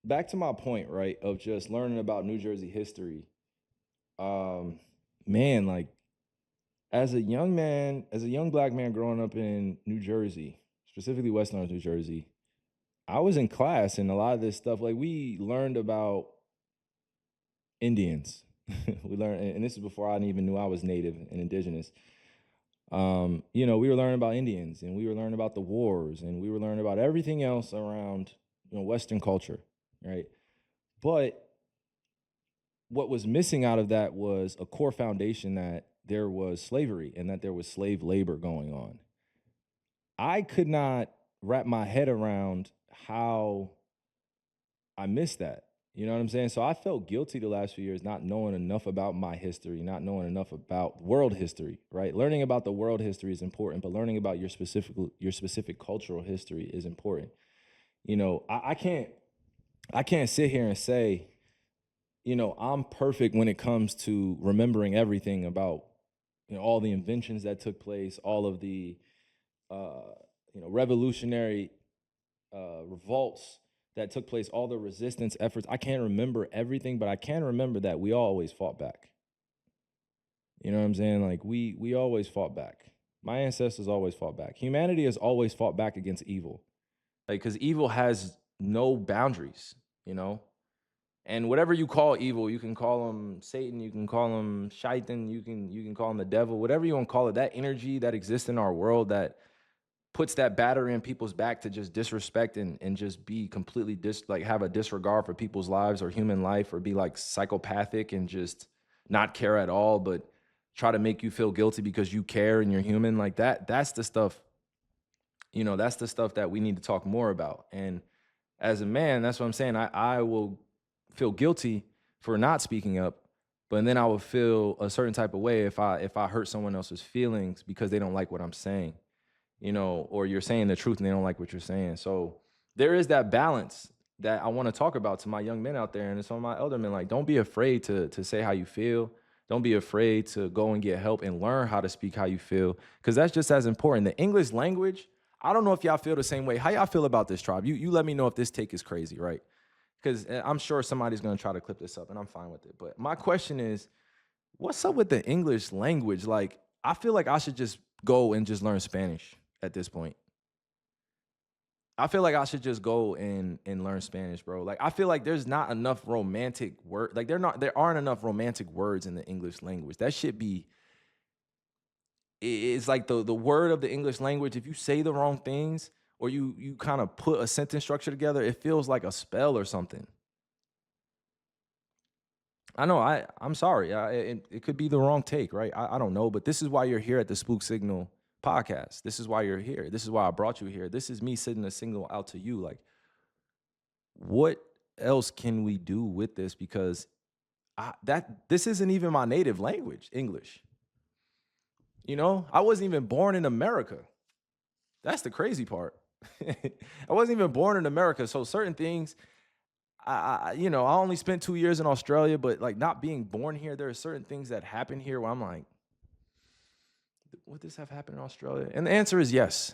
back to my point, right, of just learning about New Jersey history. Um, man, like as a young black man growing up in New Jersey, specifically West Orange, New Jersey, I was in class and a lot of this stuff, like we learned about Indians. We learned, and this is before I even knew I was native and indigenous. We were learning about Indians and we were learning about the wars and we were learning about everything else around, Western culture, right? But what was missing out of that was a core foundation that there was slavery and that there was slave labor going on. I could not wrap my head around how I missed that. You know what I'm saying? So I felt guilty the last few years not knowing enough about my history, not knowing enough about world history, right? Learning about the world history is important, but learning about your specific cultural history is important. I can't sit here and say, I'm perfect when it comes to remembering everything about, all the inventions that took place, all of the, uh, revolutionary revolts that took place, all the resistance efforts. I can't remember everything, but I can remember that we always fought back. You know what I'm saying? Like we always fought back. My ancestors always fought back. Humanity has always fought back against evil. Like cuz evil has no boundaries, you know? And whatever you call evil, you can call him Satan, you can call him Shaitan, you can call him the devil, whatever you want to call it. That energy that exists in our world that puts that battery in people's back to just disrespect and just be completely like have a disregard for people's lives or human life or be like psychopathic and just not care at all, but try to make you feel guilty because you care and you're human like that. That's the stuff that we need to talk more about. And as a man, that's what I'm saying. I will feel guilty for not speaking up, but then I will feel a certain type of way if I hurt someone else's feelings because they don't like what I'm saying, or you're saying the truth and they don't like what you're saying. So there is that balance that I want to talk about to my young men out there and some of my elder men. Like, don't be afraid to say how you feel. Don't be afraid to go and get help and learn how to speak how you feel, because that's just as important. The English language. I don't know if y'all feel the same way. How y'all feel about this, tribe? You let me know if this take is crazy, right? Because I'm sure somebody's gonna try to clip this up, and I'm fine with it. But my question is, what's up with the English language? Like, I feel like I should just go and just learn Spanish at this point. I feel like I should just go and learn Spanish, bro. Like, I feel like there's not enough romantic word. Like, there aren't enough romantic words in the English language. That should be. It's like the word of the English language. If you say the wrong things or you kind of put a sentence structure together, it feels like a spell or something. I know. I'm sorry. It could be the wrong take, right? I don't know, but this is why you're here at the Spook Signal podcast. This is why you're here. This is why I brought you here. This is me sending a signal out to you. Like, what else can we do with this? Because this isn't even my native language, English. I wasn't even born in America. That's the crazy part. I wasn't even born in America, so certain things I only spent 2 years in Australia, but, like, not being born here, there are certain things that happen here where I'm like, "Would this have happened in Australia?" And the answer is yes.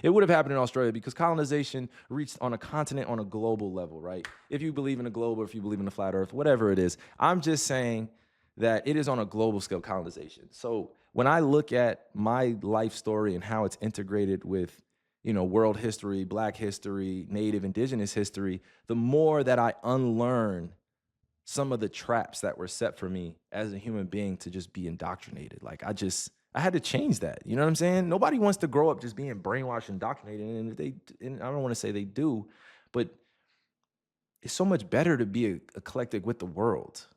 It would have happened in Australia because colonization reached on a continent on a global level, right? If you believe in the globe or if you believe in the flat earth, whatever it is, I'm just saying that it is on a global scale colonization. So when I look at my life story and how it's integrated with, world history, black history, native indigenous history, the more that I unlearn some of the traps that were set for me as a human being to just be indoctrinated. Like, I had to change that. You know what I'm saying? Nobody wants to grow up just being brainwashed, indoctrinated, and and I don't want to say they do, but it's so much better to be eclectic with the world.